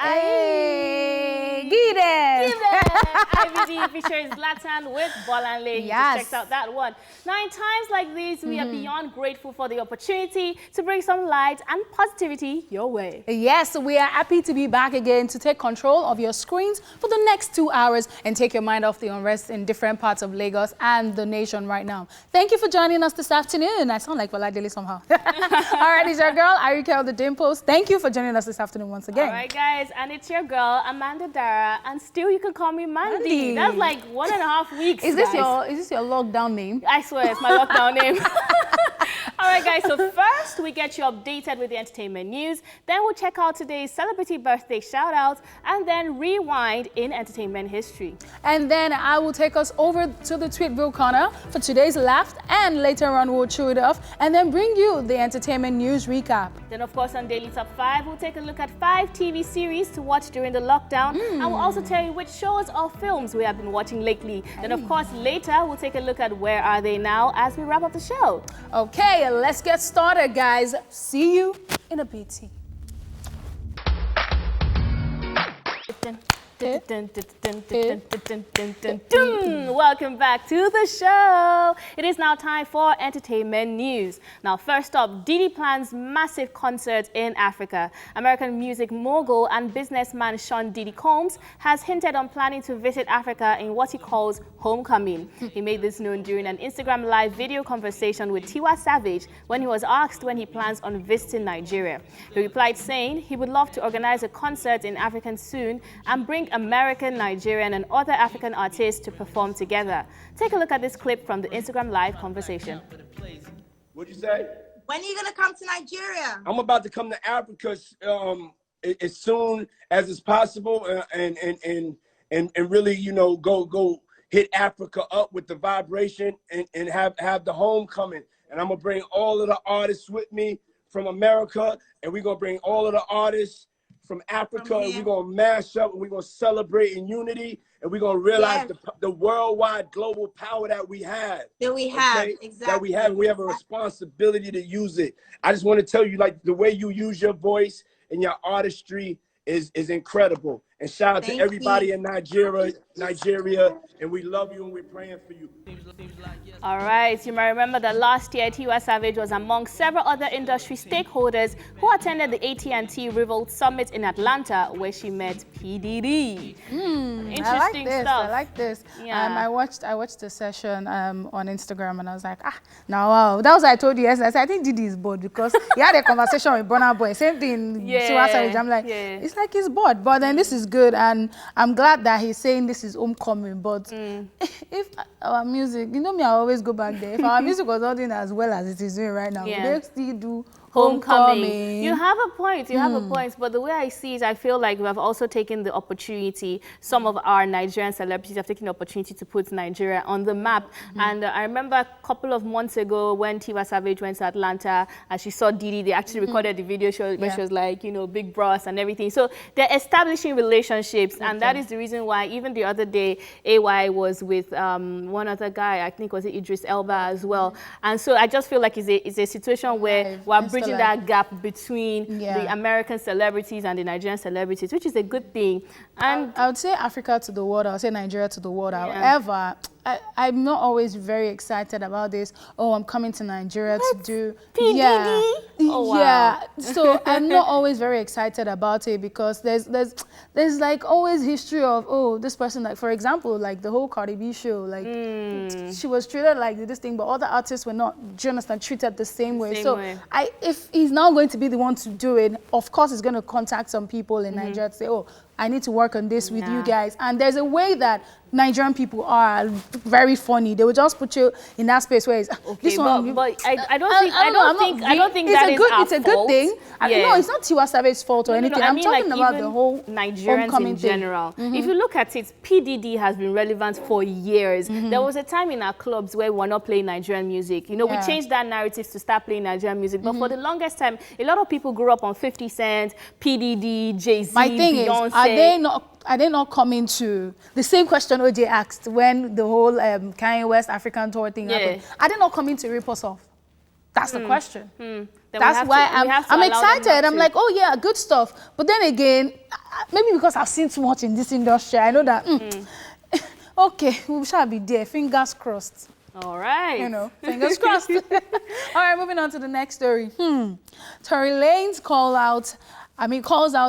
Hey, get it! IBD features Zlatan with Bolanle. Yes. Just checked out that one. Now, in times like these, we are beyond grateful for the opportunity to bring some light and positivity your way. Yes, we are happy to be back again to take control of your screens for the next 2 hours and take your mind off the unrest in different parts of Lagos and the nation right now. Thank you for joining us this afternoon. I sound like Boladele somehow. All right, it's your girl, Arika the Dimples. Thank you for joining us this afternoon once again. All right, guys, and it's your girl, Amanda Dara, and still you can call me Mandy. That's like 1.5 weeks, Is this your lockdown name? I swear, it's my lockdown name. All right, guys, so first we get you updated with the entertainment news, then we'll check out today's celebrity birthday shout-outs, and then rewind in entertainment history. And then I will take us over to the Tweetville corner for today's laugh, and later on we'll chew it off and then bring you the entertainment news recap. Then, of course, on Daily Top 5, we'll take a look at 5 TV series to watch during the lockdown, and we'll also tell you which shows or films we have been watching lately. Then, of course, later we'll take a look at Where Are They Now as we wrap up the show. Okay, let's get started, guys. See you in a BT. Welcome back to the show. It is now time for entertainment news. Now, first up, Diddy plans massive concert in Africa. American music mogul and businessman Sean Diddy Combs has hinted on planning to visit Africa in what he calls homecoming. He made this known during an Instagram live video conversation with Tiwa Savage when he was asked when he plans on visiting Nigeria. He replied saying he would love to organize a concert in Africa soon and bring American, Nigerian, and other African artists to perform together. Take a look at this clip from the Instagram live conversation. What'd you say? When are you gonna come to Nigeria? I'm about to come to Africa as soon as it's possible, and really, you know, go hit Africa up with the vibration and have the homecoming. And I'm gonna bring all of the artists with me from America, and we're gonna bring all of the artists from Africa, and we're gonna mash up, and we're gonna celebrate in unity, and we're gonna realize the worldwide global power that we have. That we have, exactly. That we have a responsibility to use it. I just want to tell you, like, the way you use your voice and your artistry is incredible. And shout out to everybody in Nigeria, and we love you and we're praying for you. All right, you might remember that last year, Tiwa Savage was among several other industry stakeholders who attended the AT&T Revolt Summit in Atlanta, where she met P. Diddy. Interesting stuff. I like this. Yeah. I watched the session on Instagram, and I was like, now wow. That was what I told you yesterday. I said, I think Diddy is bored because he had a conversation with Burna Boy. Same thing. Tiwa Savage. I'm like, it's like he's bored. But then this is good, and I'm glad that he's saying this is homecoming. But if our music, you know me, I always go back there. If our music was not doing as well as it is doing right now, would they still do homecoming? You have a point. You have a point. But the way I see it, I feel like we have also taken the opportunity. Some of our Nigerian celebrities have taken the opportunity to put Nigeria on the map. And I remember a couple of months ago when Tiwa Savage went to Atlanta and she saw Diddy, they actually recorded the video show where she was like, you know, big bros and everything. So they're establishing relationships. And that is the reason why even the other day, AY was with one other guy, I think was it Idris Elba as well. And so I just feel like it's a situation where we're bridging that gap between the American celebrities and the Nigerian celebrities, which is a good thing. And I would say Africa to the world. I would say Nigeria to the world. However, I'm not always very excited about this. Oh, I'm coming to Nigeria to do So I'm not always very excited about it because there's like always history of this person, like for example, like the whole Cardi B show, like she was treated like this thing, but other artists were not, do you understand, treated the same way. If he's now going to be the one to do it, of course he's going to contact some people in Nigeria to say, oh, I need to work on this with you guys. And there's a way that Nigerian people are very funny. They will just put you in that space where it's this one. But I don't think that is our fault. It's a good thing. No, it's not Tiwa Savage's fault or anything. I'm talking like about the whole Nigerians in general. If you look at it, PDD has been relevant for years. There was a time in our clubs where we were not playing Nigerian music. You know, we changed that narrative to start playing Nigerian music. But for the longest time, a lot of people grew up on 50 Cent, PDD, Jay-Z, Beyonce. Are they not coming to the same question OJ asked when the whole Kanye West African tour thing happened? Are they not coming to rip us off? That's the question. That's why I'm excited. I'm like, oh yeah, good stuff. But then again, maybe because I've seen too much in this industry, I know that, okay, we shall be there, fingers crossed. All right. You know, fingers crossed. All right, moving on to the next story. Tory Lanez calls out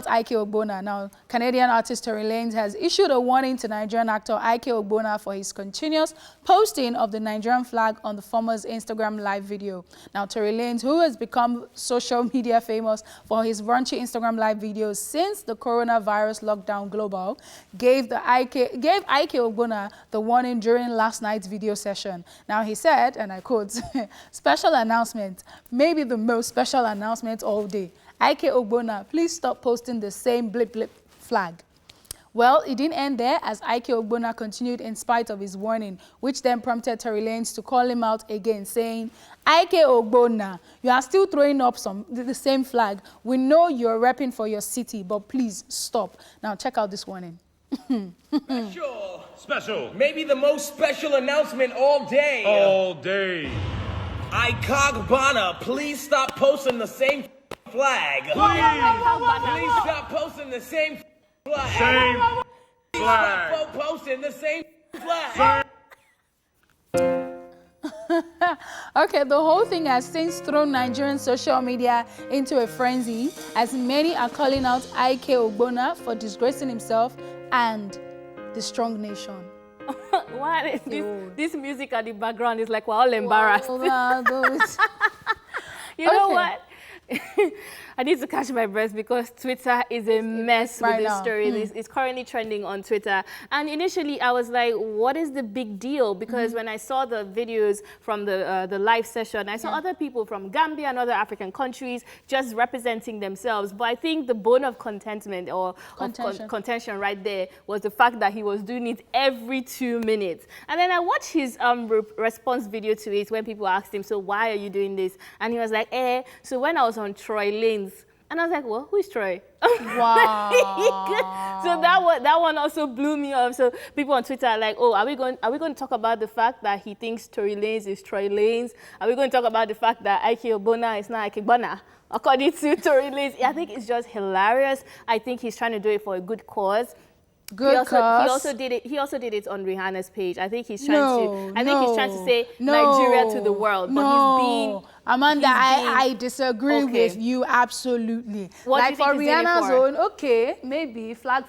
Ike Ogbonna. Now, Canadian artist Tory Lanez has issued a warning to Nigerian actor Ike Ogbonna for his continuous posting of the Nigerian flag on the former's Instagram live video. Now, Tory Lanez, who has become social media famous for his raunchy Instagram live videos since the coronavirus lockdown global, gave Ike Ogbonna the warning during last night's video session. Now, he said, and I quote, "Special announcement, maybe the most special announcement all day. Ike Ogbonna, please stop posting the same blip blip flag." Well, it didn't end there, as Ike Ogbonna continued in spite of his warning, which then prompted Tory Lanez to call him out again, saying, "Ike Ogbonna, you are still throwing up the same flag. We know you're repping for your city, but please stop." Now, check out this warning. Special. Maybe the most special announcement all day. All day. Ike Ogbonna, please stop posting the same flag. Please stop posting the same flag. Same flag. Stop posting the same flag. Okay, the whole thing has since thrown Nigerian social media into a frenzy, as many are calling out Ike Ogbonna for disgracing himself and the strong nation. What is this music at the background is like we're all embarrassed. You know what? I need to catch my breath because Twitter is a mess with this story. It's currently trending on Twitter. And initially, I was like, what is the big deal? Because when I saw the videos from the live session, I saw other people from Gambia and other African countries just representing themselves. But I think the bone of contentment or contention right there was the fact that he was doing it every 2 minutes. And then I watched his response video to it when people asked him, "So why are you doing this?" And he was like, so when I was on Troy Lanez, and I was like, well, who is Troy? Wow. So that one also blew me off. So people on Twitter are like, oh, are we going to talk about the fact that he thinks Tory Lanez is Troy Lanez? Are we going to talk about the fact that Ike Ogbonna is not Ike Ogbonna, according to Tory Lanez? I think it's just hilarious. I think he's trying to do it for a good cause. He also did it on Rihanna's page. I think he's trying to say Nigeria to the world. But he's being Amanda, I disagree with you absolutely. What like do you think for he's doing it Rihanna's for? own, okay, maybe flag.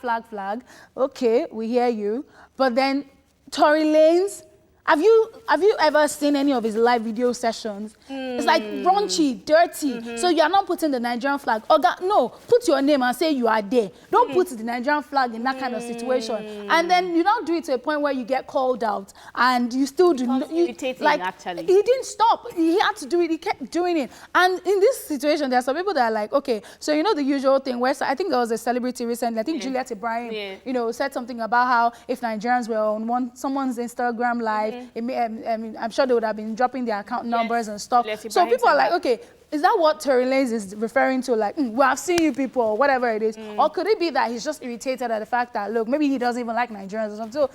Okay, we hear you. But then Tory Lanez, have you ever seen any of his live video sessions? It's like raunchy, dirty. So you are not putting the Nigerian flag. No, put your name and say you are there. Don't put the Nigerian flag in that kind of situation. And then you don't do it to a point where you get called out and you still do not. Actually. He didn't stop. He had to do it. He kept doing it. And in this situation, there are some people that are like, okay, so you know the usual thing where I think there was a celebrity recently, I think Juliet Ibrahim, said something about how if Nigerians were on someone's Instagram live, I'm sure they would have been dropping their account numbers and stuff. So people are like, okay, is that what Tory Lanez is referring to? Like, well, I've seen you people, or whatever it is. Or could it be that he's just irritated at the fact that, look, maybe he doesn't even like Nigerians or something? So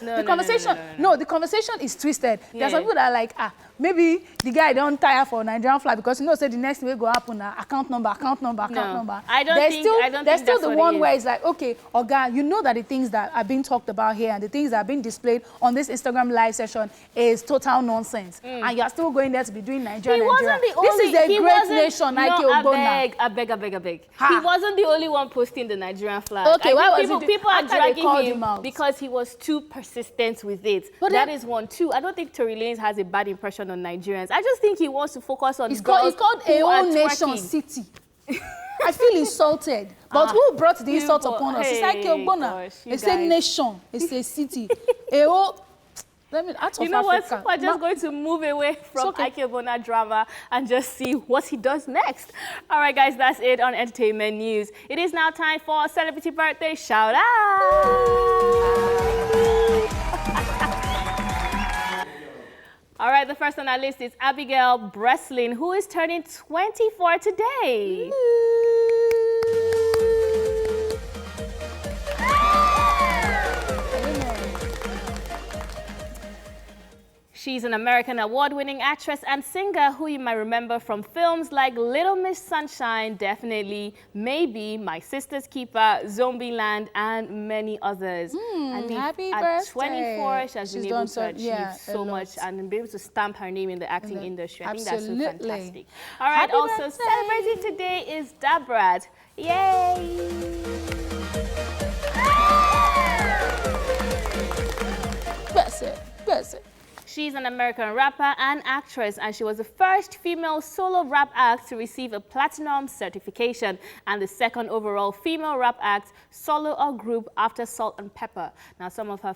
the conversation is twisted. There's some people that are like, maybe the guy don't tire for Nigerian flag because say the next way go happen, account number. There's still the one where it's like, okay, Oga, you know that the things that are being talked about here and the things that are being displayed on this Instagram live session is total nonsense. And you're still going there to be doing Nigeria. This is a great nation, Ike Ogbonna. I beg. He wasn't the only one posting the Nigerian flag. Okay, why was people are dragging him out? Because he was too persistent with it. But that is one. Two, I don't think Tory Lanez has a bad impression on Nigerians. I just think he wants to focus on It's called a whole nation city. I feel insulted. But who brought the insult upon us? It's Ike Ogbonna. It's a nation. It's a city. You know what? We're just going to move away from Ike Ogbonna drama and just see what he does next. All right, guys, that's it on entertainment news. It is now time for a celebrity birthday shout out. All right, the first on our list is Abigail Breslin, who is turning 24 today. She's She's an American award-winning actress and singer who you might remember from films like Little Miss Sunshine, definitely, Maybe, My Sister's Keeper, Zombieland, and many others. And happy at birthday. 24, she has been able to achieve so a much and be able to stamp her name in the acting industry. I think that's so Absolutely. fantastic. All right, Happy also birthday. celebrating today is Dabrat. Yay! Bless it. She's an American rapper and actress, and she was the first female solo rap act to receive a platinum certification and the second overall female rap act, solo or group, after Salt and Pepper. Now, some of her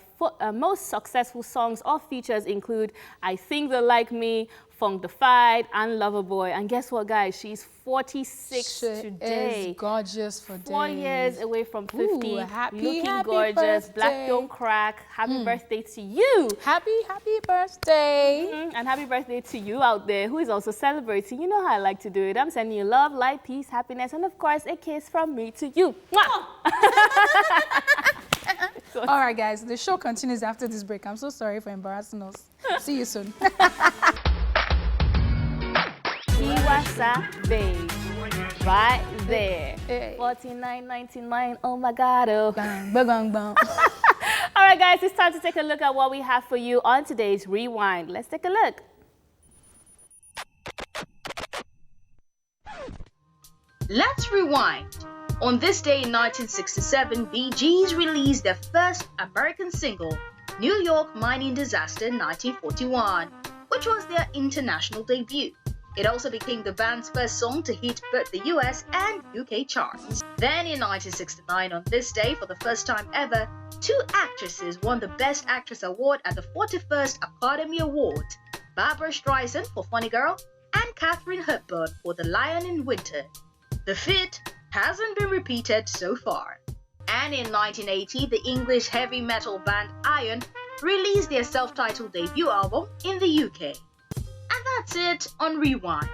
most successful songs or features include I Think They Like Me, Funkified, and Loverboy. And guess what, guys? She's 46 today. Is gorgeous for 4 years away from 50. Ooh, happy looking gorgeous. birthday. Black don't crack. Happy birthday to you. Happy birthday. And happy birthday to you out there who is also celebrating. You know how I like to do it. I'm sending you love, light, peace, happiness, and of course, a kiss from me to you. Mwah! All right, guys, the show continues after this break. I'm so sorry for embarrassing us. See you soon. Babe, right there. Hey. $49.99. Oh my God. Oh. Bang, bang, bang, bang. All right, guys, it's time to take a look at what we have for you on today's Rewind. Let's take a look. Let's rewind. On this day in 1967, Bee Gees released their first American single, New York Mining Disaster 1941, which was their international debut. It also became the band's first song to hit both the US and UK charts. Then in 1969, on this day, for the first time ever, two actresses won the Best Actress Award at the 41st Academy Awards, Barbra Streisand for Funny Girl and Katharine Hepburn for The Lion in Winter. The feat hasn't been repeated so far. And in 1980, the English heavy metal band Iron released their self-titled debut album in the UK. And that's it on Rewind.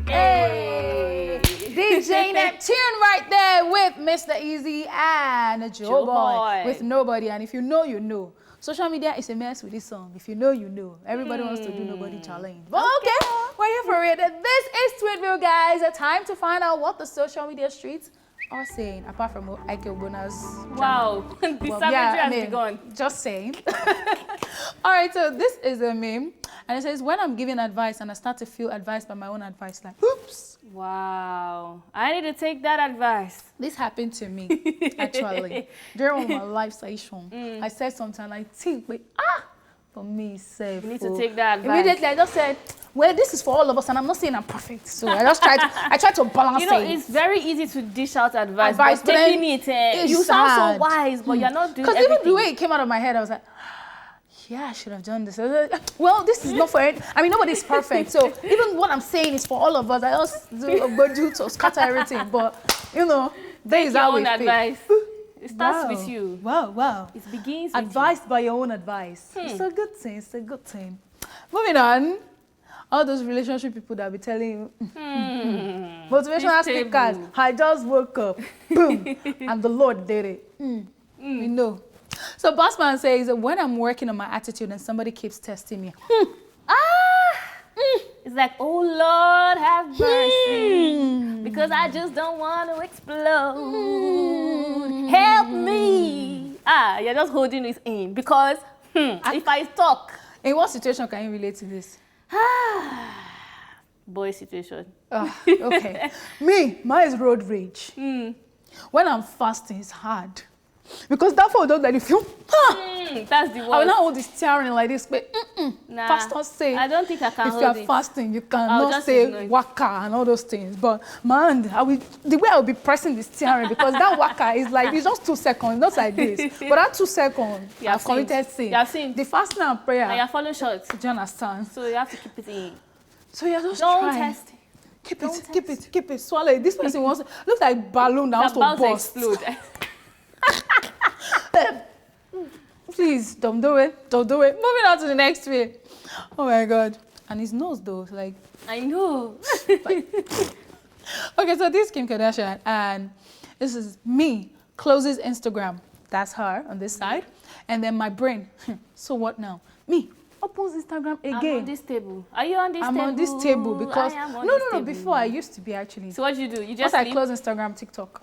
Hey, DJ Neptune right there with Mr. Easy and Joe Boy with Nobody. And if you know, you know. Social media is a mess with this song. If you know, you know. Everybody wants to do Nobody challenge. But okay, we're here for it. This is Tweetville, guys. A time to find out what the social media streets are saying, apart from Ike Ogbona's Wow, the savagery has begun. Just saying. All right, so this is a meme, and it says, when I'm giving advice and I start to feel advised by my own advice, like, oops. Wow, I need to take that advice. This happened to me, actually. During one of my live session, I said something like, think, wait, for me, safe. You need to take that advice. Immediately, I just said, well, this is for all of us, and I'm not saying I'm perfect. So I just tried to balance it. You know, it's very easy to dish out advice, but taking it, you sound so wise, but you're not doing everything. Because even the way it came out of my head, I was like, yeah, I should have done this. I was like, well, this is not for it. I mean, nobody's perfect. So even what I'm saying is for all of us. I just do to scatter everything. But, you know, there is how we feel. Advice. It starts with you. Wow. It begins with advised by your own advice. It's a good thing. It's a good thing. Moving on. All those relationship people that be telling you, motivational speakers, I just woke up, boom, and the Lord did it. We know. So Bossman says, when I'm working on my attitude and somebody keeps testing me, it's like, oh Lord, have mercy, because I just don't want to explode. Help me. You're just holding this in because if I talk. In what situation can you relate to this? Boy situation. Okay. Mine is road rage. When I'm fasting, it's hard. Because that for those that you feel, that's the worst. I will not hold the steering like this, but nah, pastor say, I don't think I can hold if you're fasting, you cannot say waka and all those things. But man, the way I will be pressing the steering, because that waka is like, it's just 2 seconds, not like this. But that 2 seconds, I've committed sin. You have seen. The fasting and prayer. And you're following short. Do you understand? So you have to keep it in. So you're just don't trying. Test it. Keep it, swallow it. This person wants, looks like balloon that wants to burst. Explode. Please, don't do it. Moving on to the next way. Oh my God. And his nose though, like. I know. Okay, so this is Kim Kardashian, and this is me closes Instagram. That's her on this side. And then my brain, so what now? Me, opens Instagram again. I'm on this table. Are you on this I'm table? on this table because... I am on No, this table. before I used to be actually. So what do you do? You just Once I sleep? close Instagram, TikTok.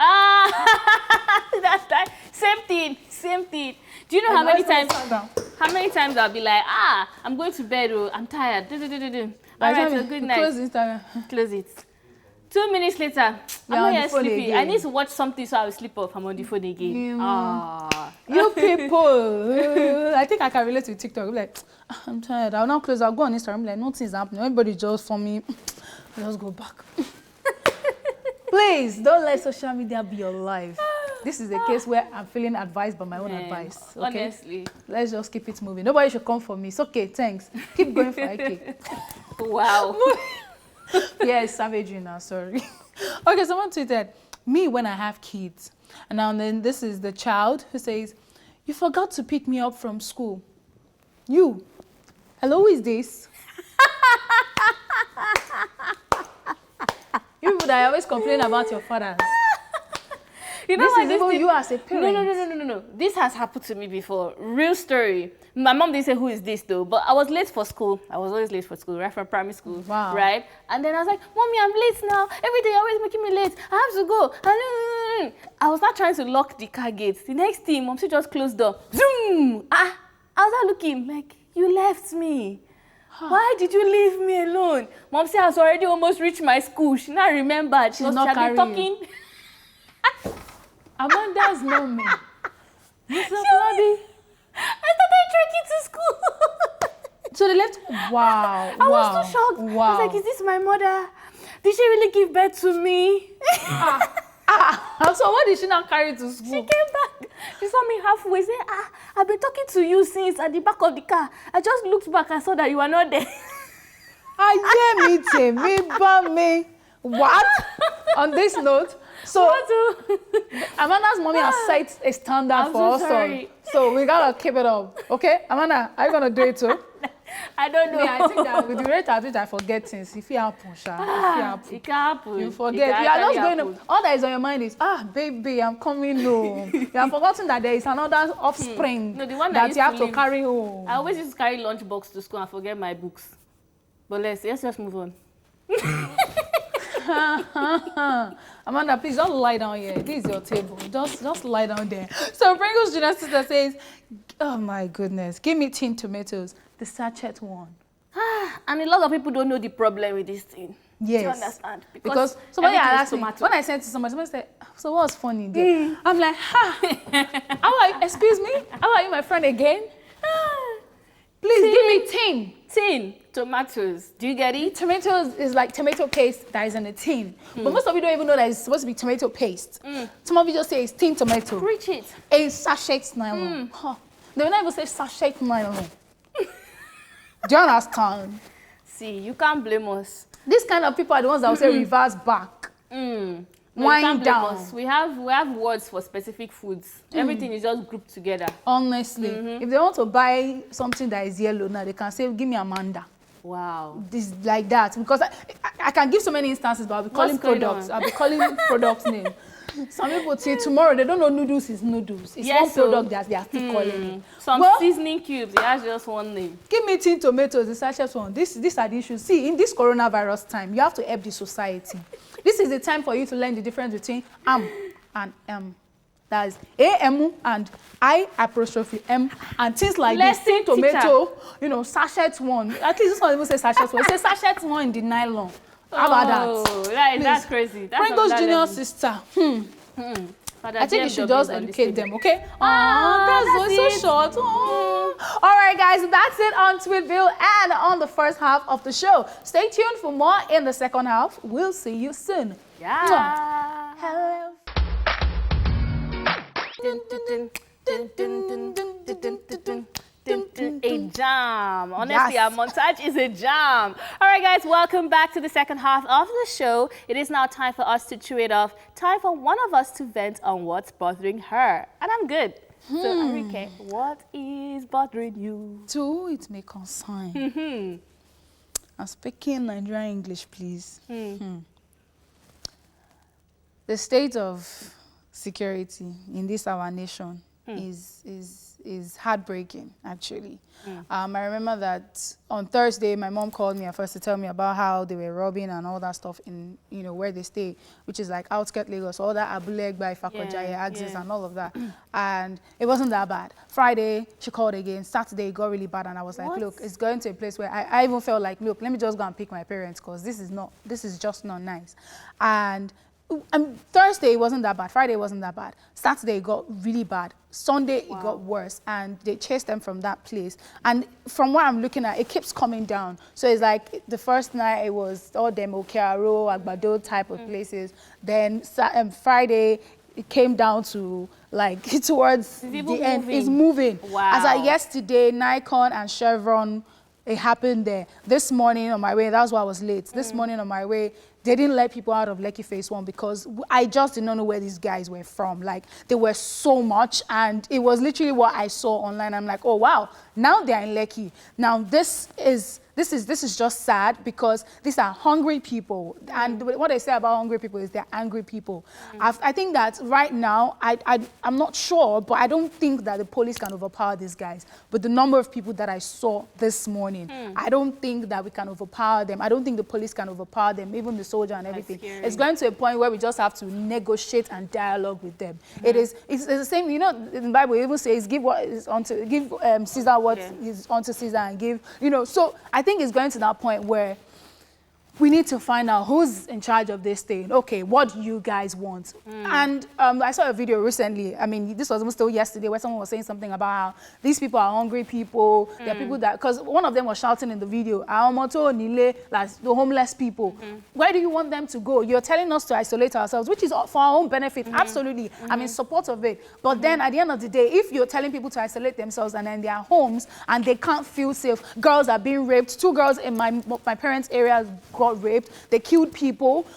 Ah, that's that. Same thing, same thing. Do you know how many times? How many times I'll be like, I'm going to bed. Oh, I'm tired. All right, so good night. Close Instagram. Close it. 2 minutes later, I'm not yet sleepy. I need to watch something so I'll sleep off. I'm on the phone again. You people. I think I can relate to TikTok. I'm like, I'm tired. I'll now close. I'll go on Instagram. I'm like, nothing's happening. Everybody just for me. I'll just go back. Please don't let social media be your life. This is the case where I'm feeling advised by my own advice. Okay? Honestly. Let's just keep it moving. Nobody should come for me. It's okay. Thanks. Keep going for IK. Wow. Yes, savagery now. Sorry. Okay, someone tweeted, me when I have kids. And now then this is the child who says, you forgot to pick me up from school. You. Hello, who is this? You people that always complain about your fathers. You know this what? is This even thing, you as a parent. No. This has happened to me before. Real story. My mom didn't say who is this though, but I was late for school. I was always late for school, right from primary school. Wow. Right? And then I was like, Mommy, I'm late now. Every day you're always making me late. I have to go. I was not trying to lock the car gate. The next thing, Mom just closed the door. Zoom! I was not looking like, you left me. Why did you leave me alone? Mom said I was already almost reached my school. She not remembered. She had been talking. Amanda's not me. I started trekking to school. So they left. Wow. I was too shocked. Wow. I was like, is this my mother? Did she really give birth to me? So what did she now carry to school? She came back. She saw me halfway. Said, I've been talking to you since at the back of the car. I just looked back and saw that you were not there. me. What? On this note, so Amanda's mommy has set a standard for us all. So we gotta keep it up. Okay? Amanda, are you gonna do it too? I don't know. I think that with the rate at which I forget things, if it happens, it can happen. You forget. You are just going to, all that is on your mind is, baby, I'm coming home. You have forgotten that there is another offspring No, the one that you have to carry home. I always used to carry lunchbox to school and forget my books. But let's just move on. Amanda, please don't lie down here. This is your table. Just lie down there. So Pringles Junior Sister says, oh my goodness, give me tin tomatoes, the sachet one. And a lot of people don't know the problem with this thing. Yes. Do you understand? Because somebody asked me, when I sent to somebody said, so what's funny there? I'm like, how are you? Excuse me? How are you, my friend, again? Please give me tin. Tin. Tomatoes. Do you get it? Tomatoes is like tomato paste that is in a tin. But most of you don't even know that it's supposed to be tomato paste. Some of you just say it's tin tomato. Preach it. A sachet nylon. They will not even say sachet nylon. Do you understand? See, you can't blame us. These kind of people are the ones that will say reverse back. No, Wind down. us. We have words for specific foods. Everything is just grouped together. Honestly, if they want to buy something that is yellow now, they can say, give me Amanda. Wow. This like that. Because I can give so many instances, but I'll be calling products. I'll be calling products name. Some people say tomorrow they don't know noodles is noodles. It's one product that they are still calling it. Some seasoning cubes, it has just one name. Give me tin tomatoes, the sachet one. These are the issues. See, in this coronavirus time, you have to help the society. This is the time for you to learn the difference between am and m. That is A-M and I''M and things like this. Tin tomato, sachet one. At least this one even says sachet one. It says sachet one in the nylon. How about that? Oh, that's crazy. That's Pringles Junior Sister. I think you should just educate them, okay? That's so short. All right, guys, that's it on Tweetville and on the first half of the show. Stay tuned for more in the second half. We'll see you soon. Yeah. Hello. A jam. Honestly, our montage is a jam. All right, guys, welcome back to the second half of the show. It is now time for us to chew it off. Time for one of us to vent on what's bothering her. And I'm good. So, Enrique, what is bothering you? To it may concern. I'm speaking Nigerian English, please. The state of security in this our nation is heartbreaking, actually. I remember that on Thursday, my mom called me at first to tell me about how they were robbing and all that stuff in, you know, where they stay, which is like outskirt Lagos, all that Abulegba, Ifakojaya, Axis, and all of that. And it wasn't that bad. Friday, she called again. Saturday, it got really bad, and I was like, look, it's going to a place where I even felt like, look, let me just go and pick my parents, because this is just not nice. And Thursday it wasn't that bad. Friday it wasn't that bad. Saturday it got really bad. Sunday it got worse, and they chased them from that place. And from what I'm looking at, it keeps coming down. So it's like the first night it was all them Okearo, Agbado type of places. Then Friday it came down to like towards the end. It's moving. Wow. As of yesterday, Nikon and Chevron, it happened there. This morning on my way, that's why I was late. This morning on my way, they didn't let people out of Lekki Phase 1 because I just did not know where these guys were from. Like, they were so much, and it was literally what I saw online. I'm like, oh, wow, now they're in Lekki. Now, this is just sad because these are hungry people. And what they say about hungry people is they're angry people. I think that right now, I'm not sure, but I don't think that the police can overpower these guys. But the number of people that I saw this morning, I don't think that we can overpower them. I don't think the police can overpower them, even the soldier and everything. It's going to a point where we just have to negotiate and dialogue with them. It's the same, you know, in the Bible it even says, give Caesar what is unto Caesar, and give, you know. So I think it's going to that point where we need to find out who's in charge of this thing. Okay, what do you guys want? And I saw a video recently. I mean, this was still yesterday, where someone was saying something about how these people are hungry people. They're people that, because one of them was shouting in the video, Aomoto Nile, like the homeless people. Where do you want them to go? You're telling us to isolate ourselves, which is for our own benefit. Absolutely. I'm in support of it. But then at the end of the day, if you're telling people to isolate themselves and then their homes and they can't feel safe, girls are being raped. 2 girls in my parents' area got raped, they killed people.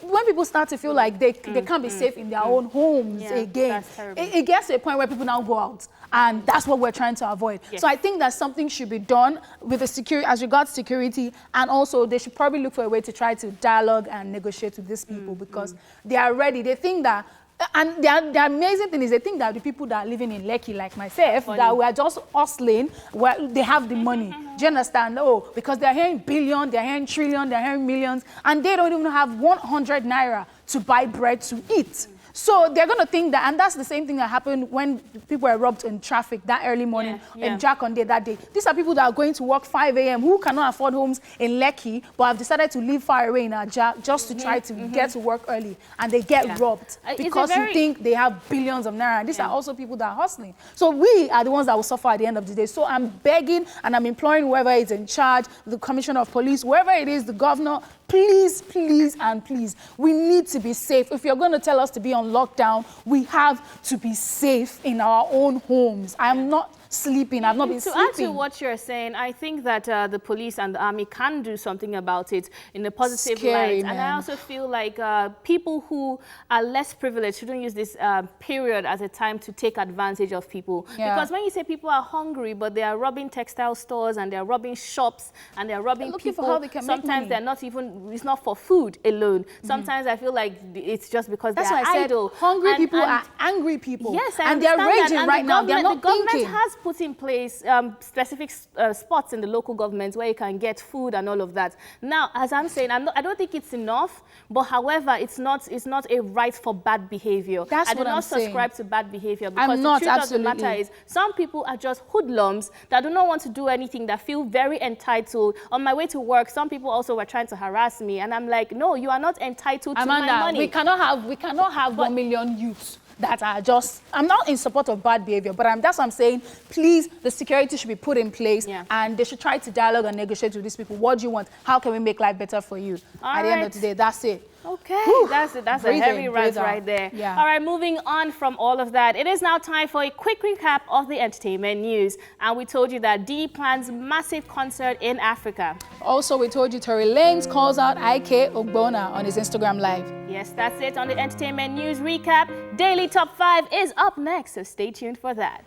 When people start to feel like they can't be safe in their own homes again, it gets to a point where people now go out. And that's what we're trying to avoid. So I think that something should be done with the security, as regards security, and also they should probably look for a way to try to dialogue and negotiate with these people, because they are ready. They think that, and the amazing thing is they think that the people that are living in Lekki, like myself, that we are just hustling, where they have the money. Do you understand? Oh, because they're hearing billion, they're hearing trillion, they're hearing millions, and they don't even have 100 naira to buy bread to eat. So they're going to think that, and that's the same thing that happened when people were robbed in traffic that early morning in Jakonde that day. These are people that are going to work 5 a.m. who cannot afford homes in Lekki, but have decided to live far away in Ajah just to try to get to work early, and they get robbed because you think they have billions of naira. And these are also people that are hustling. So we are the ones that will suffer at the end of the day. So I'm begging and I'm imploring whoever is in charge, the commissioner of police, whoever it is, the governor, please, please, and please, we need to be safe. If you're going to tell us to be on lockdown, we have to be safe in our own homes. I'm not sleeping. I've not been sleeping. To add to what you're saying, I think that the police and the army can do something about it in a positive light. Man. And I also feel like people who are less privileged shouldn't use this period as a time to take advantage of people. Because when you say people are hungry, but they are robbing textile stores and they're robbing shops and they're robbing people, for how they can make money. Sometimes they're not even, it's not for food alone. Sometimes I feel like it's just because they're idle. Hungry people are angry people. Yes, and they're raging right now. They're not thinking. The government has put in place specific spots in the local governments where you can get food and all of that. Now, as I'm saying, I don't think it's enough, but however, it's not a right for bad behavior. That's what I'm saying. I do not subscribe to bad behavior, because I'm not, the truth of the matter is some people are just hoodlums that do not want to do anything, that feel very entitled. On my way to work, some people also were trying to harass me, and I'm like, no, you are not entitled to my money. We cannot have 1 million youths that are just, I'm not in support of bad behavior, but that's what I'm saying. Please, the security should be put in place, and they should try to dialogue and negotiate with these people. What do you want? How can we make life better for you? At the end of the day, that's it. Okay, Whew. that's a heavy rant right there. All right, moving on from all of that, it is now time for a quick recap of the entertainment news. And we told you that Diddy plans massive concert in Africa. Also, we told you Tory Lanez calls out Ike Ogbonna on his Instagram Live. Yes, that's it on the entertainment news recap. Daily Top 5 is up next, so stay tuned for that.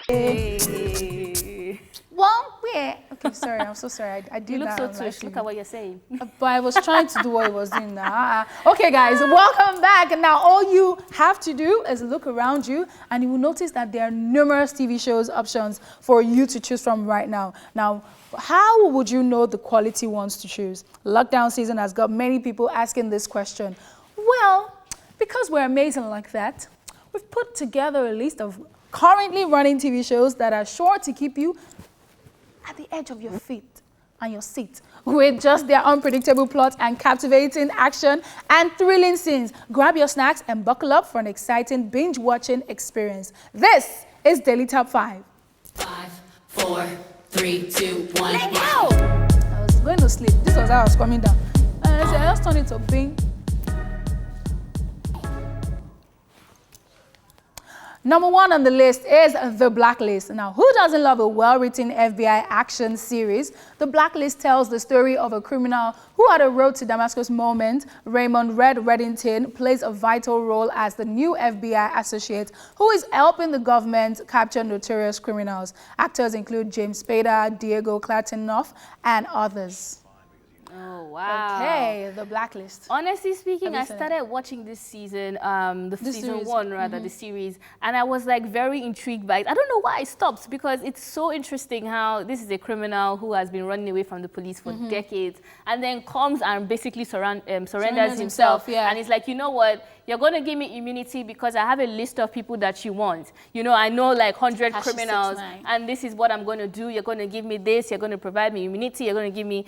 Hey. One way. Okay, sorry. I'm so sorry. I did You look that so on live tush. Look TV. at what you're saying. But I was trying to do what he was doing now. Okay, guys, welcome back. And now all you have to do is look around you, and you will notice that there are numerous TV shows options for you to choose from right now. Now, how would you know the quality ones to choose? Lockdown season has got many people asking this question. Well, because we're amazing like that, we've put together a list of currently running TV shows that are sure to keep you at the edge of your feet and your seat with just their unpredictable plot and captivating action and thrilling scenes. Grab your snacks and buckle up for an exciting binge-watching experience. This is Daily Top 5. 5, 4, 3, 2, 1. Let's go! I was going to sleep. This was how I was coming down. I said, I just turned it to bing. Number 1 on the list is The Blacklist. Now, who doesn't love a well-written FBI action series? The Blacklist tells the story of a criminal who had a road to Damascus moment. Raymond Red Reddington plays a vital role as the new FBI associate who is helping the government capture notorious criminals. Actors include James Spader, Diego Clatenoff, and others. Oh, wow. Okay, The Blacklist. Honestly speaking, I Have you seen started watching this season, the season series. 1 rather, the series, and I was like very intrigued by it. I don't know why I stopped, because it's so interesting how this is a criminal who has been running away from the police for decades, and then comes and basically surrenders himself. Yeah. And it's like, you know what? You're going to give me immunity because I have a list of people that you want. You know, I know like 100 criminals, and this is what I'm going to do. You're going to give me this. You're going to provide me immunity. You're going to give me,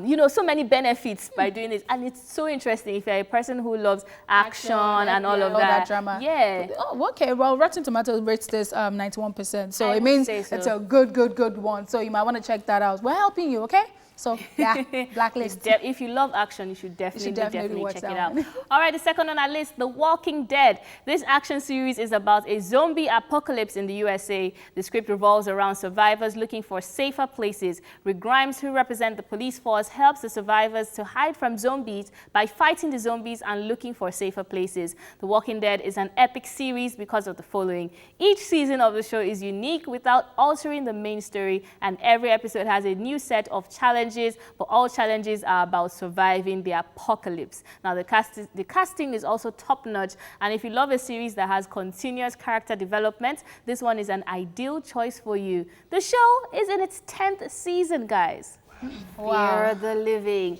you know, so many benefits by doing this. And it's so interesting if you're a person who loves action and all of that. Drama. Yeah. Oh, okay. Well, Rotten Tomatoes rates this 91%. So I it would means say so. it's a good one. So you might want to check that out. We're helping you, okay? So, yeah, Blacklist. If you love action, you should definitely watch check that it out. one. All right, the second on our list, The Walking Dead. This action series is about a zombie apocalypse in the USA. The script revolves around survivors looking for safer places. Rick Grimes, who represents the police force, helps the survivors to hide from zombies by fighting the zombies and looking for safer places. The Walking Dead is an epic series because of the following. Each season of the show is unique without altering the main story, and every episode has a new set of challenges, but all challenges are about surviving the apocalypse. Now, the casting is also top-notch, and if you love a series that has continuous character development, this one is an ideal choice for you. The show is in its 10th season, guys. Wow. Fear the Living.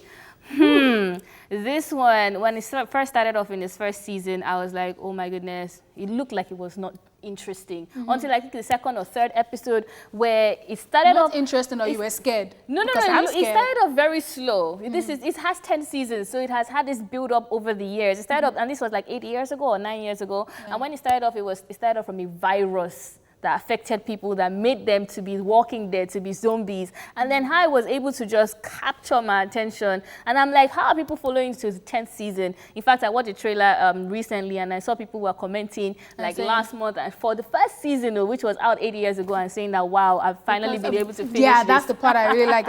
This one, when it first started off in its first season, I was like, oh my goodness, it looked like it was not interesting. Until I think the second or third episode where it started off interesting, or you were scared? No, it started off very slow. It has 10 seasons, so it has had this build up over the years. It started off, and this was like 8 years ago or 9 years ago. And when it started off, it started off from a virus that affected people, that made them to be walking dead, to be zombies. And then how I was able to just capture my attention. And I'm like, how are people following to the 10th season? In fact, I watched a trailer recently, and I saw people were commenting like last month and for the first season, which was out 8 years ago, and saying that, wow, I've finally been able to finish this. That's the part I really like.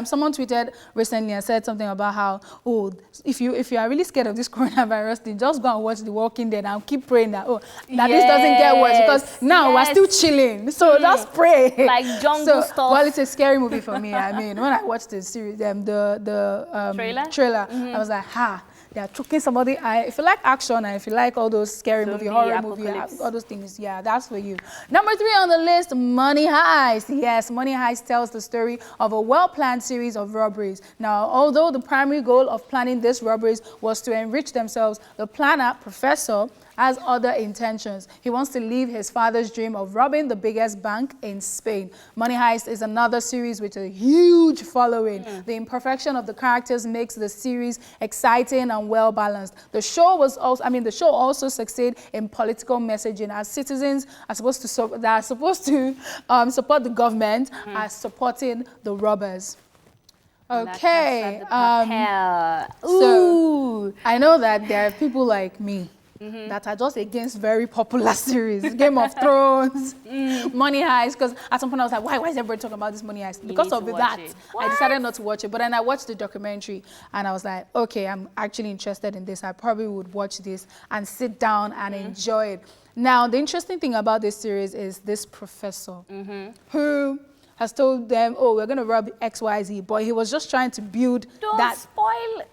Someone tweeted recently and said something about how, oh, if you are really scared of this coronavirus thing, just go and watch The Walking Dead and keep praying that, that this doesn't get worse, because now we're still chilling, so just pray. Like jungle stuff. Well, it's a scary movie for me. I mean, when I watched the series, the trailer, I was like, they are choking somebody. If you like action and if you like all those scary movie, horror movie, all those things, that's for you. Number 3 on the list, Money Heist. Yes, Money Heist tells the story of a well-planned series of robberies. Now, although the primary goal of planning these robberies was to enrich themselves, the planner, Professor, has other intentions. He wants to live his father's dream of robbing the biggest bank in Spain. Money Heist is another series with a huge following. The imperfection of the characters makes the series exciting and well balanced. The show also succeeds in political messaging, as citizens are supposed to support the government are supporting the robbers. Okay. So I know that there are people like me that are just against very popular series, Game of Thrones, Money Heist, because at some point I was like, why is everybody talking about this Money Heist? Because of that, I decided not to watch it. But then I watched the documentary and I was like, okay, I'm actually interested in this. I probably would watch this and sit down and enjoy it. Now, the interesting thing about this series is this professor who has told them, oh, we're going to rub XYZ, but he was just trying to build Don't that. spoil.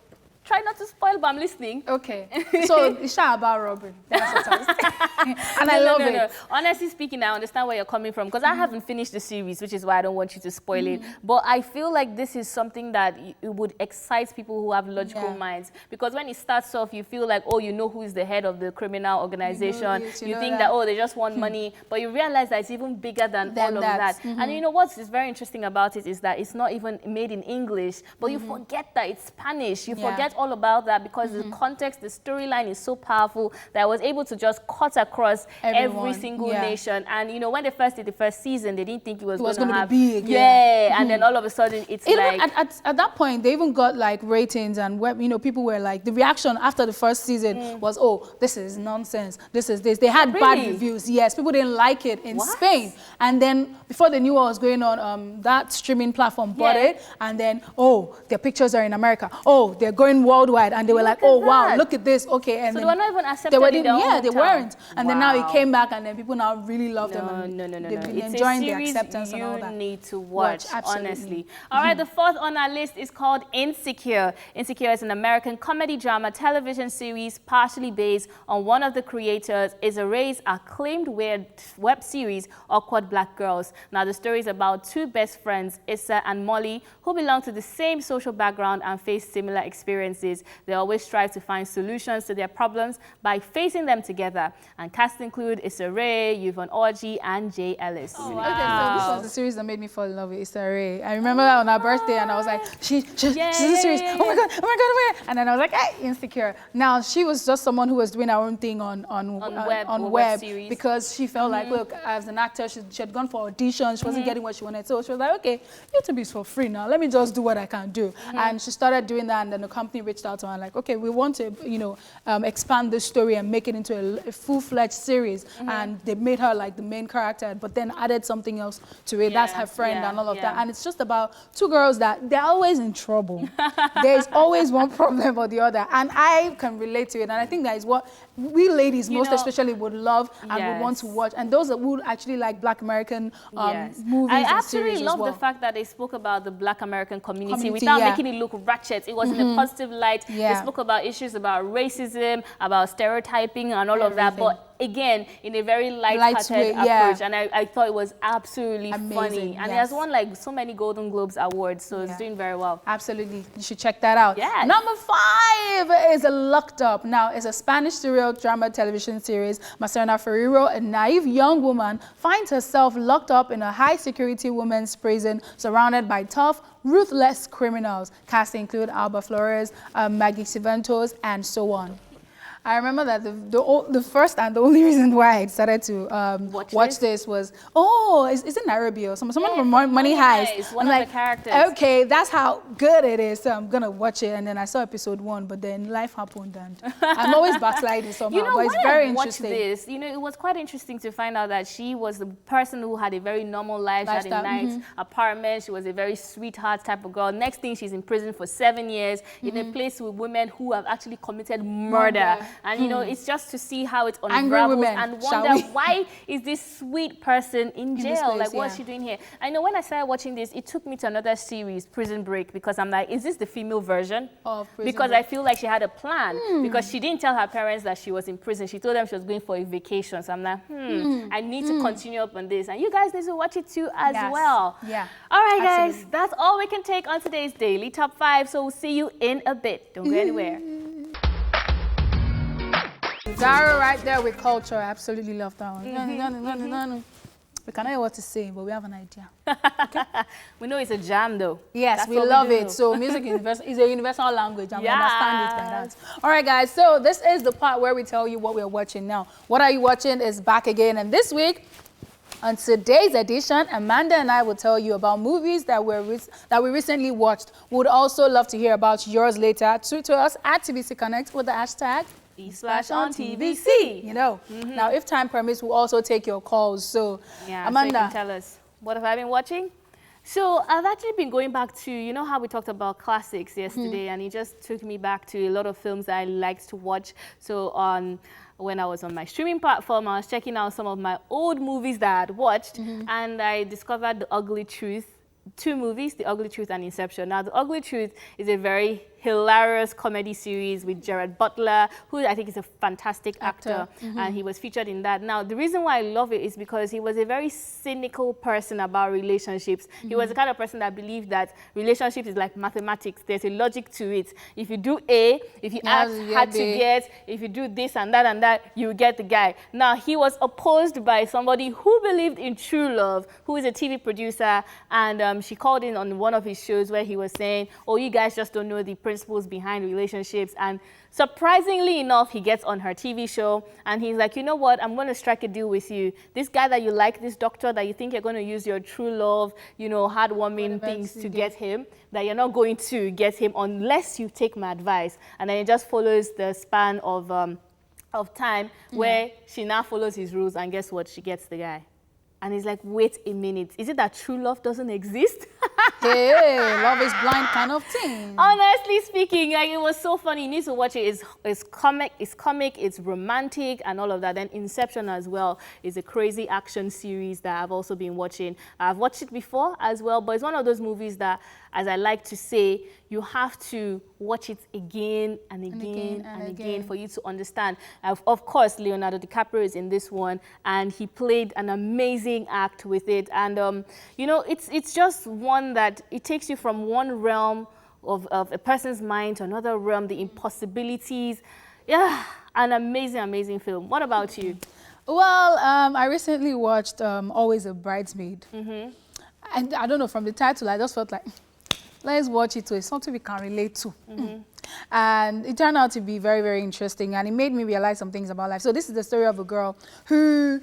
Try not to spoil, but I'm listening. Okay. So it's not about robbery. That's what I was saying. And I love it. Honestly speaking, I understand where you're coming from because I haven't finished the series, which is why I don't want you to spoil it. But I feel like this is something that it would excite people who have logical minds. Because when it starts off, you feel like, oh, you know who is the head of the criminal organization. You think that, oh, they just want money. But you realize that it's even bigger than all of that. And you know what's very interesting about it is that it's not even made in English, but you forget that it's Spanish. You forget all about that because the context, the storyline is so powerful that I was able to just cut across every single nation. And you know, when they first did the first season, they didn't think it was going to be big. And then all of a sudden it's even like at that point they even got like ratings and people were like, the reaction after the first season was, oh, this is nonsense, this is this. They had bad reviews. Yes, people didn't like it in Spain. And then before they knew what was going on, that streaming platform bought it, and then, oh, their pictures are in America, oh, they're going worldwide, and they were like, oh wow, look at this, okay. And so then they were not even accepted in their own they town. weren't. And then now it came back, and then people now really love them. And No. they've been It's enjoying a the series acceptance and all that. you need to watch honestly. All right, the fourth on our list is called Insecure. Insecure is an American comedy drama television series partially based on one of the creators, Issa Rae's acclaimed web series, Awkward Black Girls. Now, the story is about two best friends, Issa and Molly, who belong to the same social background and face similar experiences. They always strive to find solutions to their problems by facing them together. And cast include Issa Rae, Yvonne Orji, and Jay Ellis. Oh, wow. Okay, so this was the series that made me fall in love with Issa Rae. I remember on our birthday, and I was like, she's in the series. Oh my god, oh my god. And then I was like, hey, Insecure. Now, she was just someone who was doing her own thing on web series. Because she felt like, look, as an actor, she had gone for auditions, she wasn't getting what she wanted. So she was like, okay, YouTube is for free now. Let me just do what I can do. And she started doing that, and then the company reached out to her and like, okay, we want to, expand this story and make it into a full-fledged series. And they made her like the main character, but then added something else to it. That's her friend and all of that. And it's just about two girls that they're always in trouble. There's always one problem or the other. And I can relate to it. And I think that is what we ladies especially would love and would want to watch. And those that would actually like Black American movies I and series absolutely love the fact that they spoke about the Black American community without making it look ratchet. It was in a positive light. They spoke about issues about racism, about stereotyping and all of that. But again, in a very light-hearted approach, and I thought it was absolutely funny. And it has won like so many Golden Globes awards, so it's doing very well. Absolutely, you should check that out. Yes. Number 5 is Locked Up. Now, it's a Spanish serial drama television series. Marcela Ferrero, a naive young woman, finds herself locked up in a high-security women's prison, surrounded by tough, ruthless criminals. Cast include Alba Flores, Maggie Civentos, and so on. I remember that the first and the only reason why I decided to watch this was, is it Nairobi or someone from Money Heist? One of the characters. Okay, that's how good it is, so I'm going to watch it. And then I saw episode 1, but then life happened and I'm always backsliding somehow, but it's very interesting. This, it was quite interesting to find out that she was the person who had a very normal life. She had a nice apartment. She was a very sweetheart type of girl. Next thing, she's in prison for 7 years in a place with women who have actually committed murder. And it's just to see how it unravels and wonder why is this sweet person in jail? Like, what's she doing here? I know when I started watching this, it took me to another series, Prison Break, because I'm like, is this the female version? Of Prison Break. I feel like she had a plan because she didn't tell her parents that she was in prison. She told them she was going for a vacation. So I'm like, I need to continue up on this. And you guys need to watch it too as well. Yeah. All right, guys, that's all we can take on today's Daily Top 5. So we'll see you in a bit. Don't go anywhere. Zara right there with culture. I absolutely love that one. We cannot hear what to say, but we have an idea. Okay? We know it's a jam, though. Yes, That's we love it. So music is a universal language, and we understand it like that. All right, guys. So this is the part where we tell you what we're watching now. What Are You Watching is back again, and this week, on today's edition, Amanda and I will tell you about movies that we recently watched. We would also love to hear about yours later. Tweet to us at TVC Connect with the hashtag /OnTVC. Now, if time permits, we'll also take your calls. So, Amanda, so you can tell us, what have I been watching? So I've actually been going back to, how we talked about classics yesterday, and it just took me back to a lot of films that I liked to watch. So when I was on my streaming platform, I was checking out some of my old movies that I had watched, and I discovered The Ugly Truth. 2 movies, The Ugly Truth and Inception. Now, The Ugly Truth is a very hilarious comedy series with Gerard Butler, who I think is a fantastic actor, and he was featured in that. Now, the reason why I love it is because he was a very cynical person about relationships. He was the kind of person that believed that relationships is like mathematics. There's a logic to it. If you do A, if you act hard to get, if you do this and that, you get the guy. Now, he was opposed by somebody who believed in true love, who is a TV producer, and she called in on one of his shows where he was saying, oh, you guys just don't know the principles behind relationships. And surprisingly enough, he gets on her TV show and he's like, you know what, I'm going to strike a deal with you. This guy that you like, this doctor that you think you're going to use your true love, you know, heartwarming things to get him, that you're not going to get him unless you take my advice. And then it just follows the span of time where she now follows his rules, and guess what? She gets the guy. And he's like, wait a minute, is it that true love doesn't exist? Hey, love is blind kind of thing. Honestly speaking, like, it was so funny. You need to watch it. It's comic, it's romantic, and all of that. Then Inception as well is a crazy action series that I've also been watching. I've watched it before as well, but it's one of those movies that, as I like to say, you have to watch it again and again for you to understand. Of course, Leonardo DiCaprio is in this one, and he played an amazing act with it. And, you know, it's just one that it takes you from one realm of a person's mind to another realm, the impossibilities. Yeah, an amazing, amazing film. What about you? Well, I recently watched Always a Bridesmaid. And I don't know, from the title, I just felt like, let's watch it. So it's something we can relate to. And it turned out to be very, very interesting. And it made me realize some things about life. So this is the story of a girl who,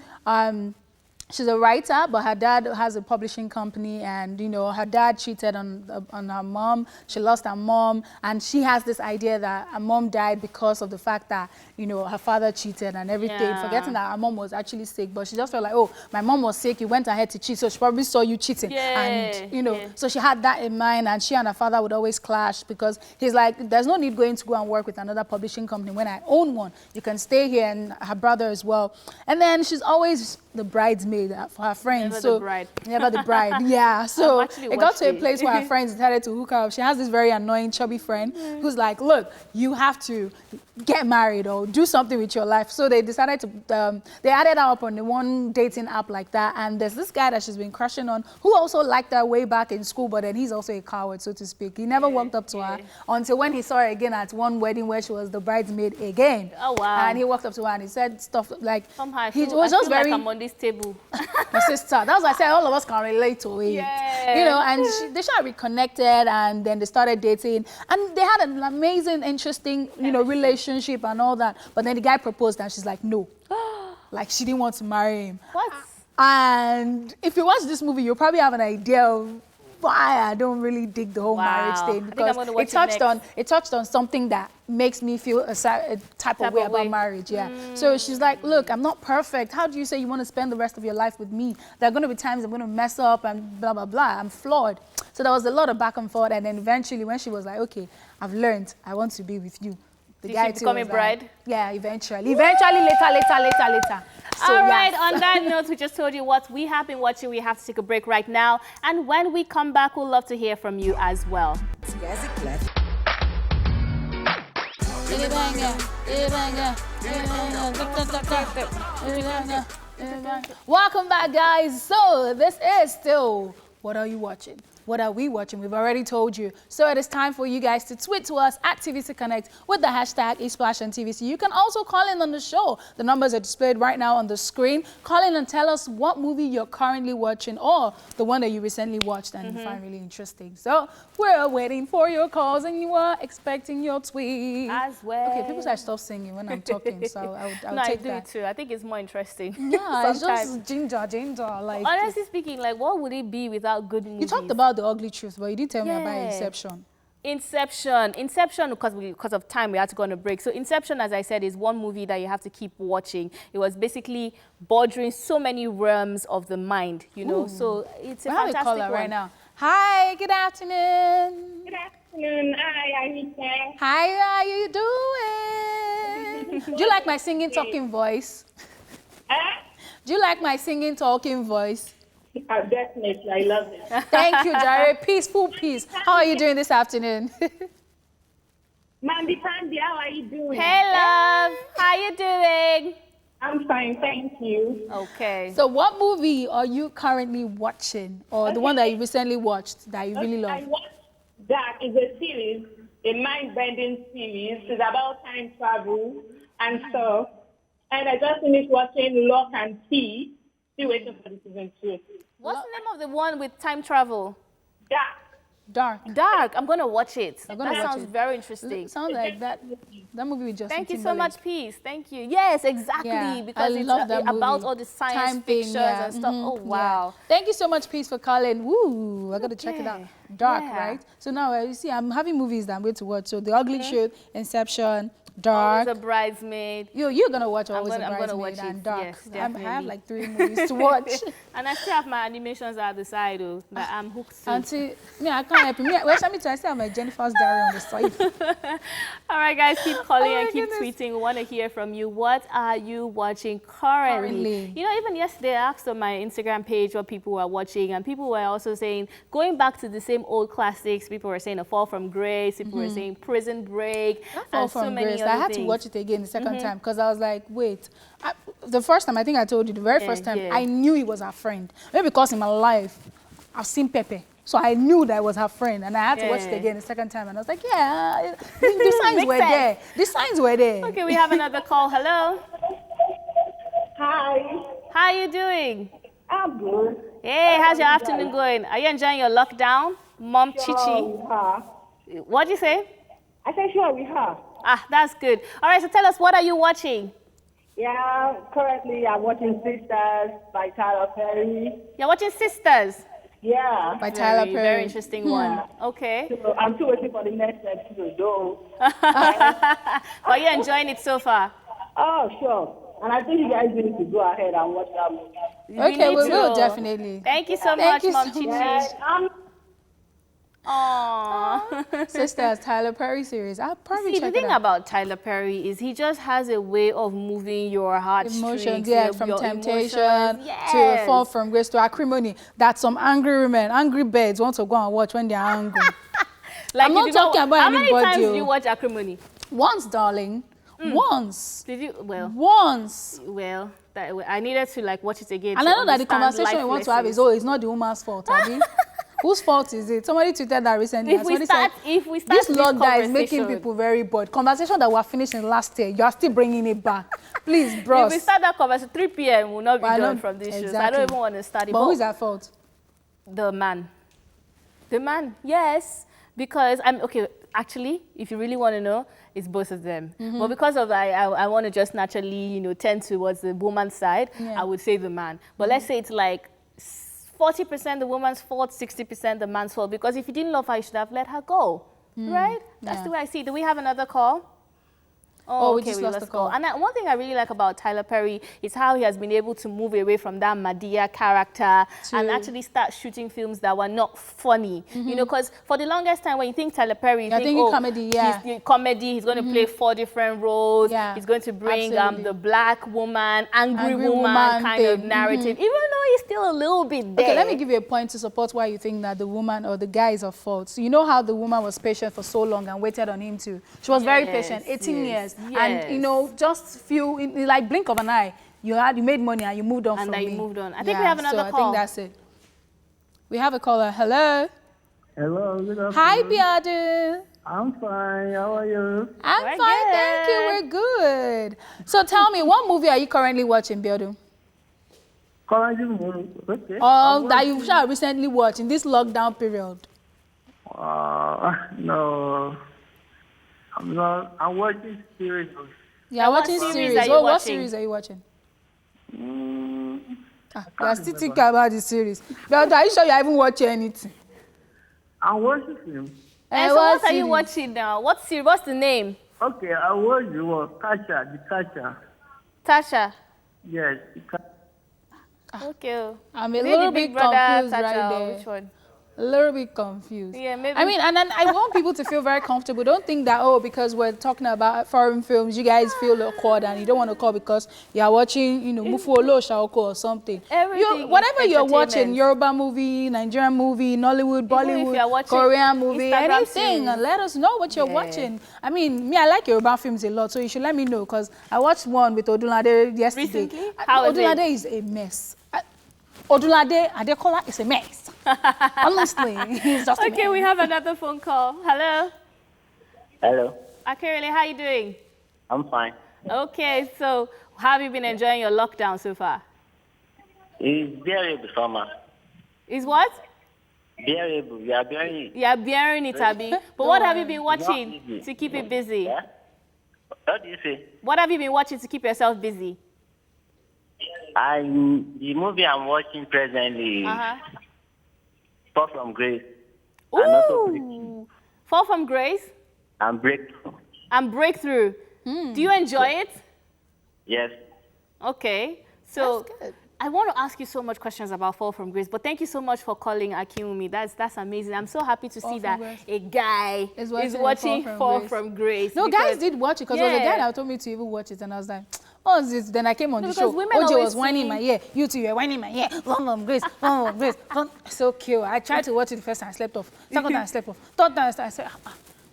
she's a writer, but her dad has a publishing company, and, you know, her dad cheated on her mom. She lost her mom, and she has this idea that her mom died because of the fact that, you know, her father cheated and everything, forgetting that her mom was actually sick. But she just felt like, oh, my mom was sick, you went ahead to cheat, so she probably saw you cheating. And, you know, so she had that in mind, and she and her father would always clash because he's like, there's no need going to go and work with another publishing company when I own one. You can stay here, and her brother as well. And then she's always the bridesmaid for her friends. Never the bride. Never the bride, yeah. So it got to a place where her friends decided to hook her up. She has this very annoying, chubby friend who's like, look, you have to get married or do something with your life. So they decided to, they added her up on the one dating app like that. And there's this guy that she's been crushing on who also liked her way back in school, but then he's also a coward, so to speak. He never walked up to her until when he saw her again at one wedding where she was the bridesmaid again. Oh, wow. And he walked up to her and he said stuff like, somehow he was just very... like I'm on this table. My sister. That's why I said all of us can relate to it. You know, and they started reconnected, and then they started dating, and they had an amazing, interesting, you know, relationship and all that. But then the guy proposed, and she's like, no. Like, she didn't want to marry him. What? And if you watch this movie, you'll probably have an idea of why I don't really dig the whole marriage thing, because it touched on something that makes me feel a type of way about marriage. So she's like, look, I'm not perfect. How do you say you want to spend the rest of your life with me? There are going to be times I'm going to mess up and blah blah blah. I'm flawed. So there was a lot of back and forth, and then eventually when she was like, okay, I've learned, I want to be with you. Did she become a bride? Like, yeah, eventually, later. So, all right, on that note, we just told you what we have been watching. We have to take a break right now. And when we come back, we'll love to hear from you as well. Welcome back, guys. So this is still What Are You Watching? What are we watching? We've already told you. So it is time for you guys to tweet to us at TVC Connect with the hashtag eSplash and TVC. You can also call in on the show. The numbers are displayed right now on the screen. Call in and tell us what movie you're currently watching, or the one that you recently watched and you find really interesting. So we're waiting for your calls, and you are expecting your tweets. As well. Okay, people say I stop singing when I'm talking, so I would take that. I do too. I think it's more interesting. Yeah, it's just ginger. Like, honestly speaking, like, what would it be without good movies? You talked about The Ugly Truth, but you didn't tell me about Inception. Inception, because of time, we had to go on a break. So Inception, as I said, is one movie that you have to keep watching. It was basically bordering so many realms of the mind, you know. So it's a fantastic one. Right now. Hi, good afternoon. Good afternoon. Hi, Anita. Hi, how are you doing? Do you like my singing, talking voice? Do you like my singing, talking voice? Definitely, I love it. Thank you, Jare. Peaceful peace. How are you doing this afternoon? Mandy Pandy, how are you doing? Hey, love. How you doing? I'm fine, thank you. Okay. So what movie are you currently watching? Or the one that you recently watched that you really love? I watched that. It's a series, a mind-bending series. It's about time travel and stuff. And I just finished watching Lock and Key. Still waiting for the season 2. What's the name of the one with time travel? Dark. Dark. I'm going to watch it. I'm gonna That watch sounds it. very interesting. Sounds like that movie with Justin Thank you so Timberlake. much, Peace. Thank you. Yes, exactly. Yeah, because I it's love that about movie. all the science Time fictions thing, yeah. and stuff. Oh, wow. Yeah. Thank you so much, Peace, for calling. Woo, I got to check it out. Okay. Dark, Yeah. right? So now, you see, I'm having movies that I'm going to watch. So The Ugly Truth, Inception, Dark. Always a Bridesmaid. You're going to watch Always I'm a gonna Bridesmaid watch and it. Dark. Yes, I have definitely. like 3 movies to watch. And I still have my animations at the side, though, that I'm hooked to. Auntie, I can't help you. Where's me to? I still have my Jennifer's Diary on the side. All right, guys, keep calling Oh my and keep goodness. tweeting. We want to hear from you. What are you watching currently? You know, even yesterday, I asked on my Instagram page what people were watching, and people were also saying, going back to the same old classics, people were saying A Fall from Grace, people were saying Prison Break, Fall and so from many Grace. other I had things. to watch it again the second time because I was like, wait. The first time, I think I told you, the very first time, yeah. I knew he was her friend. Maybe because in my life, I've seen Pepe. So I knew that was her friend. And I had to watch it again the second time. And I was like, yeah, the signs were there. The signs were there. Okay, we have another call. Hello. Hi. How you doing? I'm good. Hey, how's your afternoon going? Are you enjoying your lockdown? Mom Chichi? With her. What'd you say? I said sure with her. Ah, that's good. All right, so tell us, what are you watching? Yeah, currently I'm watching Sisters by Tyler Perry. You're watching Sisters. Yeah. By Tyler Perry. Very interesting one. Okay. So I'm still waiting for the next episode though. But you're enjoying it so far? Oh, sure. And I think you guys need to go ahead and watch that movie. Okay, we need will to. definitely. Thank you so Thank much, you Mom so Chichi. much. Aww. Sisters, Tyler Perry series. I'll probably See, check the it thing out. about Tyler Perry is he just has a way of moving your heartstrings. Emotions, yeah, from your temptation emotions. to Yes. Fall from Grace to acrimony. That some angry women, angry birds want to go and watch when they're angry. Like I'm if not you go- talking about How many anybody, times oh. did you watch Acrimony? Once, darling. Once. Did you? Well, Once. I needed to like watch it again. And to I know that the understand conversation we life want to have is, lessons. oh, it's not the woman's fault, Abi. Whose fault is it? Somebody tweeted that recently. If we Somebody start this this lockdown is making conversation- people very bored. Conversation that were finishing last year, you are still bringing it back. Please, bros. If we start that conversation, 3 p.m. will not be Well, I done don't- from this show. So I exactly. don't even want to start it. But who is at fault? The man. The man, yes. Because I'm okay. Actually, if you really want to know, it's both of them. But because of I want to just naturally, tend towards the woman's side, Yeah. I would say the man. But let's say it's like 40% the woman's fault, 60% the man's fault. Because if you didn't love her, you should have let her go, right? That's Yeah. the way I see it. Do we have another call? Oh, we okay, just lost the call. And one thing I really like about Tyler Perry is how he has been able to move away from that Madea character and actually start shooting films that were not funny. Because for the longest time, when you think Tyler Perry, you You're think, thinking comedy, yeah. he's comedy, he's going to play 4 different roles, Yeah, he's going to bring absolutely. the black woman, angry woman woman kind of thing. narrative, even though he's still a little bit there. Okay, let me give you a point to support why you think that the woman or the guy is at fault. So you know how the woman was patient for so long and waited on him too. She was very patient, 18 years. And, just few, in like blink of an eye, you made money and you moved on from me. And then you moved on. I think we have another I call. think that's it. We have a caller. Hello. Hello, good afternoon. Hi, Biadu. I'm fine. How are you? I'm We're fine, good. thank you. We're good. So tell me, what movie are you currently watching, Biadu? Currently, okay. That you shall recently watched in this lockdown period? No. I'm not. I'm watching series. Yeah, watching series series. are you What watching? series are you watching? Mm, You are still thinking about the series. Biadu, are you sure you haven't watched anything? I'm watching film. And so what are you watching now? What's the name? Okay, I watch the one, Catcher, the Catcher. Tasha. Yes, the Catcher. Okay. I'm a Is it little the bit Big Brother confused Tasha right or there. which one? a little bit confused. Yeah, maybe. I mean, and then I want people to feel very comfortable. Don't think that, oh, because we're talking about foreign films, you guys feel awkward and you don't want to call because you are watching, you know, Mufu Olo Shaoko or something. Whatever you're watching, Yoruba movie, Nigerian movie, Nollywood, Bollywood, Korean movie, anything, and let us know what you're watching. I mean, me, I like Yoruba films a lot, so you should let me know because I watched one with Odunlade yesterday. Recently? How Odunlade is a mess. Odunlade Adekola is a mess. Honestly, he's just a mess. We have another phone call. Hello. Hello. Akerele, how you doing? I'm fine. Okay, so how have you been enjoying your lockdown so far? It's bearable, summer. Is what? Bearable. You are bearing it. You are bearing it, Abi. But what have you been watching to keep it busy? Yeah? What do you say? What have you been watching to keep yourself busy? The movie I'm watching presently is Fall from Grace. Ooh! Fall from Grace? And Breakthrough. And Breakthrough. Do you enjoy it? Yes. Okay. So I want to ask you so much questions about Fall from Grace, but thank you so much for calling Akiwumi. That's amazing. I'm so happy to see that a guy is watching Fall from Grace. No, guys did watch it because there was a guy that told me to even watch it, and I was like, oh, is this? Then I came on the show. OJ was whining my ear. You two were whining my ear. Fall from Grace. Fall from Grace. So cute. I tried to watch it the first time, I slept off. Second time, I slept off. Third time, I said,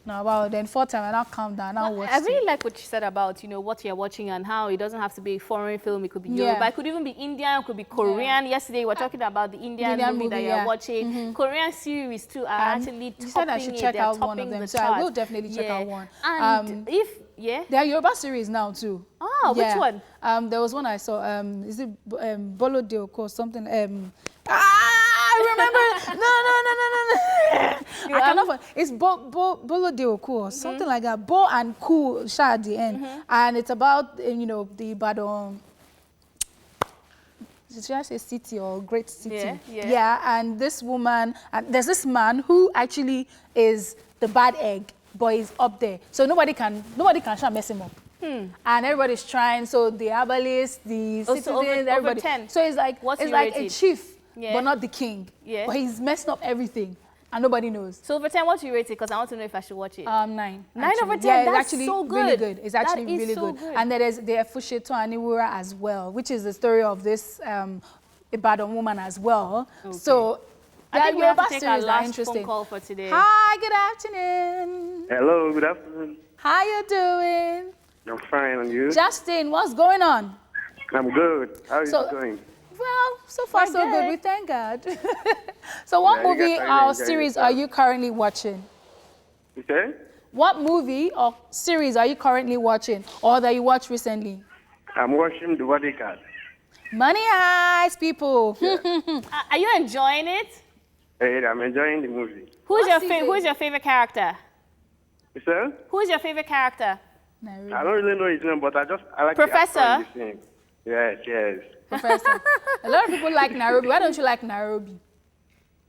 no, wow. Then fourth time, I now calm down. Now watch. I really like what you said about, you know, what you're watching and how it doesn't have to be a foreign film. It could be Yoruba. It could even be Indian. It could be Korean. Yesterday, we were talking about the Indian movie that you're watching. Korean series too are actually topping. You said I should check out one of them, so I will definitely check out one. And there are Yoruba series now too. Oh, which one? There was one I saw. Is it Bolo de Oko something? I remember. No. I cannot. It's Bolo de Oko or something like that. Bo and Ku Sha at the end, and it's about you know the Ibadan. Should I say city or great city? Yeah. And this woman, and there's this man who actually is the bad egg, but he's up there, so nobody can mess him up. And everybody's trying. So the herbalists, the citizens, everybody. So it's like a chief. But not the king. But he's messed up everything, and nobody knows. So over 10, what do you rate it? Because I want to know if I should watch it. 9. 9 over 10? Yeah, it's that's actually so good. Really good. It's actually really good. And there's the Efusheto Aniwura as well, which is the story of this Ibadan woman as well. So I think we have to take our last interesting. phone call for today. Hi, good afternoon. Hello, good afternoon. How you doing? I'm fine, and you? Justin, what's going on? I'm good. How are you doing? Well, so far so good. We thank God. So what movie or series are you currently watching? You say? What movie or series are you currently watching or that you watched recently? I'm watching The Bodyguard. Money Heist, people. Yeah. Are you enjoying it? Hey, I'm enjoying the movie. Who's your favorite character? You say? Who's your favorite character? I don't really know his name, but I like Professor? the actor. Yes. Professor. A lot of people like Nairobi. Why don't you like Nairobi?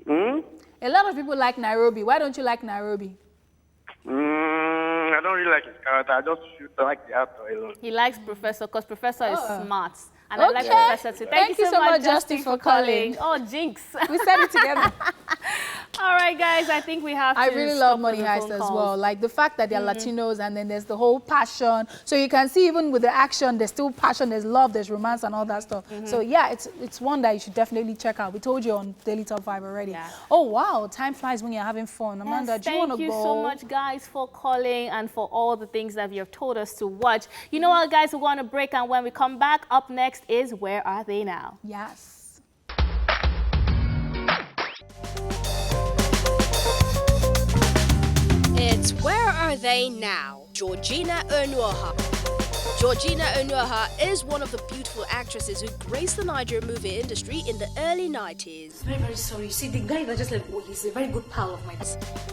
A lot of people like Nairobi. Why don't you like Nairobi? I don't really like his character. I just like the actor alone. He likes Professor because Professor is smart. And I like Professor too. Thank you so much, Justin, for calling. Oh, jinx. We said it together. All right, guys, I think we have to I really love Money Heist as well. Like the fact that they're Latinos and then there's the whole passion. So you can see even with the action, there's still passion, there's love, there's romance and all that stuff. So yeah, it's one that you should definitely check out. We told you on Daily Top 5 already. Yeah. Oh, wow. Time flies when you're having fun. Amanda, do you want to go? Thank you so much, guys, for calling and for all the things that you have told us to watch. You know what, guys? We're going to break, and when we come back, up next is Where Are They Now? Yes. It's Where Are They Now? Georgina Onuoha. Georgina Onuoha is one of the beautiful actresses who graced the Nigerian movie industry in the early 90s. Very, very sorry. See, the guy that just left, he's a very good pal of mine.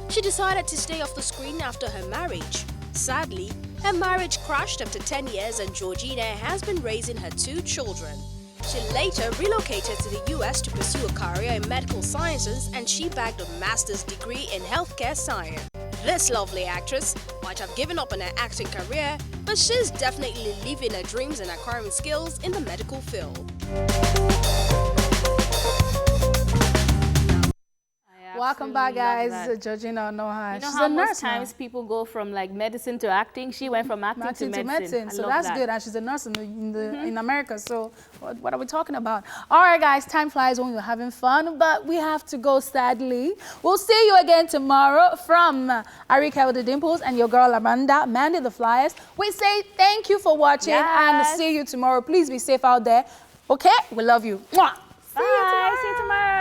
She decided to stay off the screen after her marriage. Sadly, her marriage crashed after 10 years and Georgina has been raising her 2 children. She later relocated to the US to pursue a career in medical sciences, and she bagged a master's degree in healthcare science. This lovely actress might have given up on her acting career, but she's definitely living her dreams and acquiring skills in the medical field. welcome back, guys. Georgina Onoha. You know She's how a most nurse times people go from like medicine to acting? She went from acting to medicine. So that's good. And she's a nurse in America. So what are we talking about? All right, guys, time flies when you're having fun, but we have to go, sadly. We'll see you again tomorrow from Arika with the Dimples and your girl Amanda, Mandy the Flyers. We say thank you for watching and see you tomorrow. Please be safe out there. Okay? We love you. Mwah. Bye. See you tomorrow.